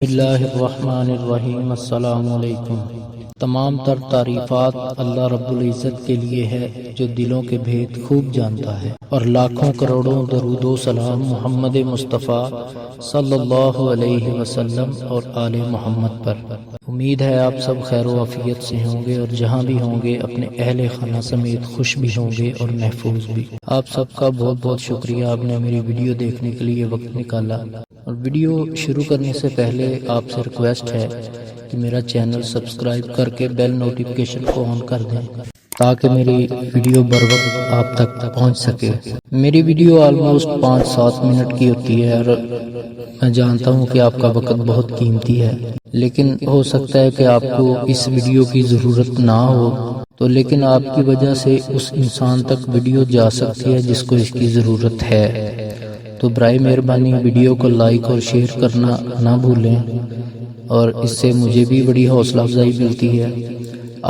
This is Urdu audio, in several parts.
اللہ الرحمن الرحیم۔ السلام علیکم۔ تمام تر تعریفات اللہ رب العزت کے لیے ہے جو دلوں کے بھید خوب جانتا ہے، اور لاکھوں کروڑوں درود و سلام محمد مصطفیٰ صلی اللہ علیہ وسلم اور آل محمد پر۔ امید ہے آپ سب خیر و عافیت سے ہوں گے، اور جہاں بھی ہوں گے اپنے اہل خانہ سمیت خوش بھی ہوں گے اور محفوظ بھی۔ آپ سب کا بہت بہت شکریہ، آپ نے میری ویڈیو دیکھنے کے لیے وقت نکالا۔ اور ویڈیو شروع کرنے سے پہلے آپ سے ریکویسٹ ہے کہ میرا چینل سبسکرائب کر کے بیل نوٹیفیکیشن کو آن کر دیں تاکہ میری ویڈیو بر وقت آپ تک پہنچ سکے۔ میری ویڈیو آلموسٹ 5-7 منٹ کی ہوتی ہے، اور میں جانتا ہوں کہ آپ کا وقت بہت قیمتی ہے، لیکن ہو سکتا ہے کہ آپ کو اس ویڈیو کی ضرورت نہ ہو، تو لیکن آپ کی وجہ سے اس انسان تک ویڈیو جا سکتی ہے جس کو اس کی ضرورت ہے۔ تو برائے مہربانی ویڈیو کو لائک اور شیئر کرنا نہ بھولیں، اور اس سے مجھے بھی بڑی حوصلہ افزائی ملتی ہے۔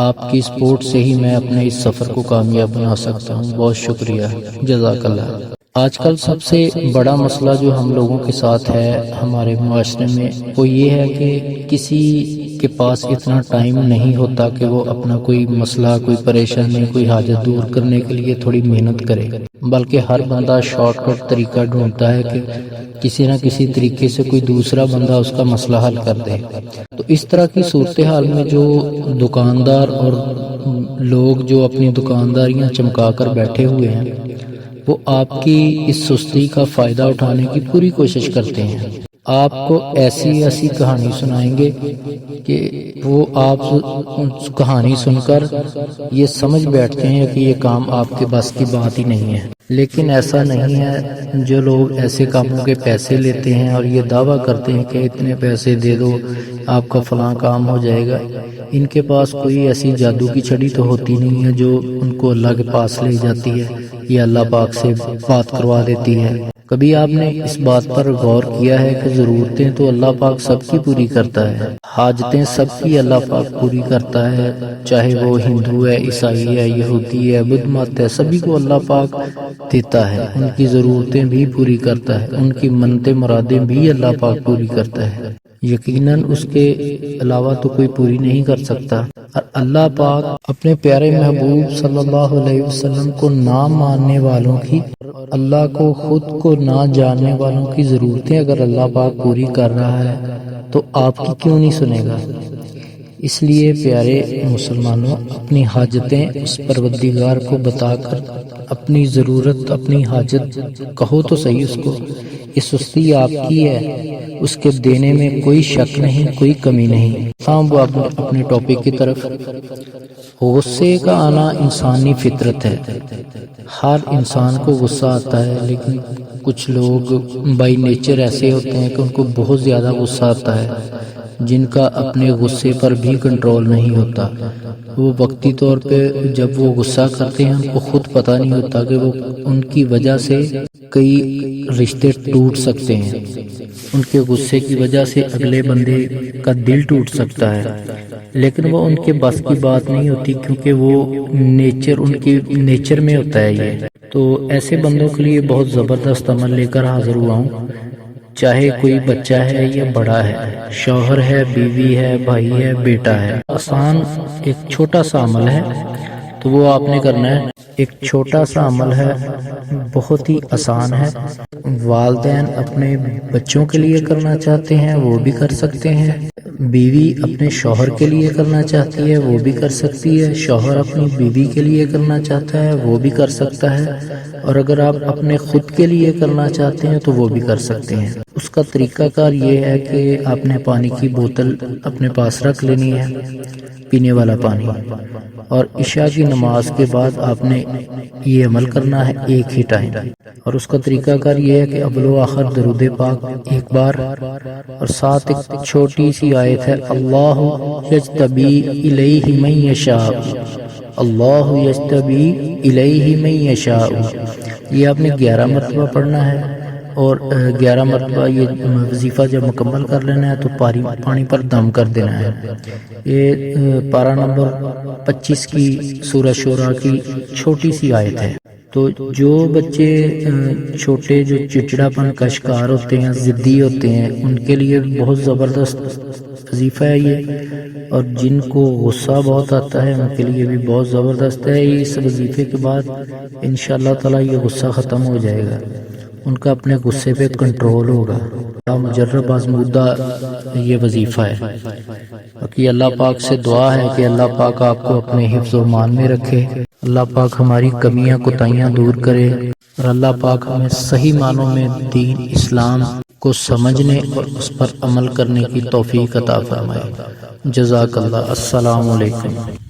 آپ کی سپورٹ سے ہی میں اپنے اس سفر کو کامیاب بنا سکتا ہوں۔ بہت شکریہ، جزاک اللہ۔ آج کل سب سے بڑا مسئلہ جو ہم لوگوں کے ساتھ ہے ہمارے معاشرے میں، وہ یہ ہے کہ کسی کے پاس اتنا ٹائم نہیں ہوتا کہ وہ اپنا کوئی مسئلہ، کوئی پریشانی، کوئی حاجت دور کرنے کے لیے تھوڑی محنت کرے، بلکہ ہر بندہ شارٹ کٹ طریقہ ڈھونڈتا ہے کہ کسی نہ کسی طریقے سے کوئی دوسرا بندہ اس کا مسئلہ حل کر دے۔ تو اس طرح کی صورتحال میں جو دکاندار اور لوگ جو اپنی دکانداریاں چمکا کر بیٹھے ہوئے ہیں، وہ آپ کی اس سستی کا فائدہ اٹھانے کی پوری کوشش کرتے ہیں۔ آپ کو ایسی کہانی سنائیں گے کہ وہ آپ کہانی سن کر یہ سمجھ بیٹھتے ہیں کہ یہ کام آپ کے بس کی بات ہی نہیں ہے، لیکن ایسا نہیں ہے۔ جو لوگ ایسے کاموں کے پیسے لیتے ہیں اور یہ دعویٰ کرتے ہیں کہ اتنے پیسے دے دو آپ کا فلاں کام ہو جائے گا، ان کے پاس کوئی ایسی جادو کی چھڑی تو ہوتی نہیں ہے جو ان کو اللہ کے پاس لے جاتی ہے یا اللہ پاک سے بات کروا دیتی ہے۔ کبھی آپ نے اس بات پر غور کیا ہے کہ ضرورتیں تو اللہ پاک سب کی پوری کرتا ہے، حاجتیں سب کی اللہ پاک پوری کرتا ہے، چاہے وہ ہندو ہے، عیسائی ہے، یہودی ہے، بدھ مت ہے، سبھی کو اللہ پاک دیتا ہے، ان کی ضرورتیں بھی پوری کرتا ہے، ان کی منتیں مرادیں بھی اللہ پاک پوری کرتا ہے۔ یقیناً اس کے علاوہ تو کوئی پوری نہیں کر سکتا۔ اور اللہ پاک اپنے پیارے محبوب صلی اللہ علیہ وسلم کو نہ ماننے والوں کی، اللہ کو خود کو نہ جاننے والوں کی ضرورتیں اگر اللہ پاک پوری کر رہا ہے تو آپ کی کیوں نہیں سنے گا؟ اس لیے پیارے مسلمانوں، اپنی حاجتیں اس پروردگار کو بتا کر اپنی ضرورت، اپنی حاجت کہو تو صحیح اس کو۔ یہ سستی آپ کی ہے، اس کے دینے میں کوئی شک نہیں، کوئی کمی نہیں۔ وہ اپنے ٹاپک کی طرف۔ غصے کا آنا انسانی فطرت ہے، ہر انسان کو غصہ آتا ہے، لیکن کچھ لوگ بائی نیچر ایسے ہوتے ہیں کہ ان کو بہت زیادہ غصہ آتا ہے، جن کا اپنے غصے پر بھی کنٹرول نہیں ہوتا۔ وہ وقتی طور پہ جب وہ غصہ کرتے ہیں ان کو خود پتہ نہیں ہوتا کہ وہ ان کی وجہ سے کئی رشتے ٹوٹ سکتے ہیں، ان کے غصے کی وجہ سے اگلے بندے کا دل ٹوٹ سکتا ہے، لیکن وہ ان کے بس کی بات نہیں ہوتی، کیونکہ وہ ان کی نیچر میں ہوتا ہے یہ۔ تو ایسے بندوں کے لیے بہت زبردست عمل لے کر حاضر ہوا ہوں، چاہے کوئی بچہ ہے یا بڑا ہے، شوہر ہے، بیوی ہے، بھائی ہے، بیٹا ہے۔ آسان ایک چھوٹا سا عمل ہے، تو وہ آپ نے کرنا ہے۔ ایک چھوٹا سا عمل ہے، بہت ہی آسان ہے۔ والدین اپنے بچوں کے لیے کرنا چاہتے ہیں وہ بھی کر سکتے ہیں، بیوی اپنے شوہر کے لیے کرنا چاہتی ہے وہ بھی کر سکتی ہے، شوہر اپنی بیوی کے لیے کرنا چاہتا ہے وہ بھی کر سکتا ہے، اور اگر آپ اپنے خود کے لیے کرنا چاہتے ہیں تو وہ بھی کر سکتے ہیں۔ اس کا طریقہ کار یہ ہے کہ آپ نے پانی کی بوتل اپنے پاس رکھ لینی ہے، پینے والا پانی، اور عشاء کی نماز کے بعد آپ نے یہ عمل کرنا ہے ایک ہی ٹائم۔ اور اس کا طریقہ کار یہ ہے کہ اول و آخر درود پاک ایک بار، اور ساتھ ایک چھوٹی سی آیت ہے، اللہ یجتبی الیہ من یشاء، اللہ یجتبی الیہ من یشاء۔ یہ آپ نے 11 مرتبہ پڑھنا ہے، اور 11 مرتبہ یہ وظیفہ جب مکمل کر لینا ہے تو پانی پر دم کر دینا ہے۔ یہ پارہ نمبر 25 کی سورہ شورى کی چھوٹی سی آیت ہے۔ تو جو بچے چھوٹے جو چڑچڑاپن کا شکار ہوتے ہیں، ضدی ہوتے ہیں، ان کے لیے بہت زبردست وظیفہ ہے یہ، اور جن کو غصہ بہت آتا ہے ان کے لیے بھی بہت زبردست ہے۔ اس وظیفے کے بعد انشاءاللہ تعالی یہ غصہ ختم ہو جائے گا، ان کا اپنے غصے پہ کنٹرول ہوگا۔ مجرب آزمودہ یہ وظیفہ ہے۔ باقی اللہ پاک سے دعا ہے کہ اللہ پاک آپ کو اپنے حفظ و امان میں رکھے، اللہ پاک ہماری کمیاں کوتاہیاں دور کرے، اور اللہ پاک ہمیں صحیح معنوں میں دین اسلام کو سمجھنے اور اس پر عمل کرنے کی توفیق عطا فرمائے۔ جزاک اللہ۔ السلام علیکم۔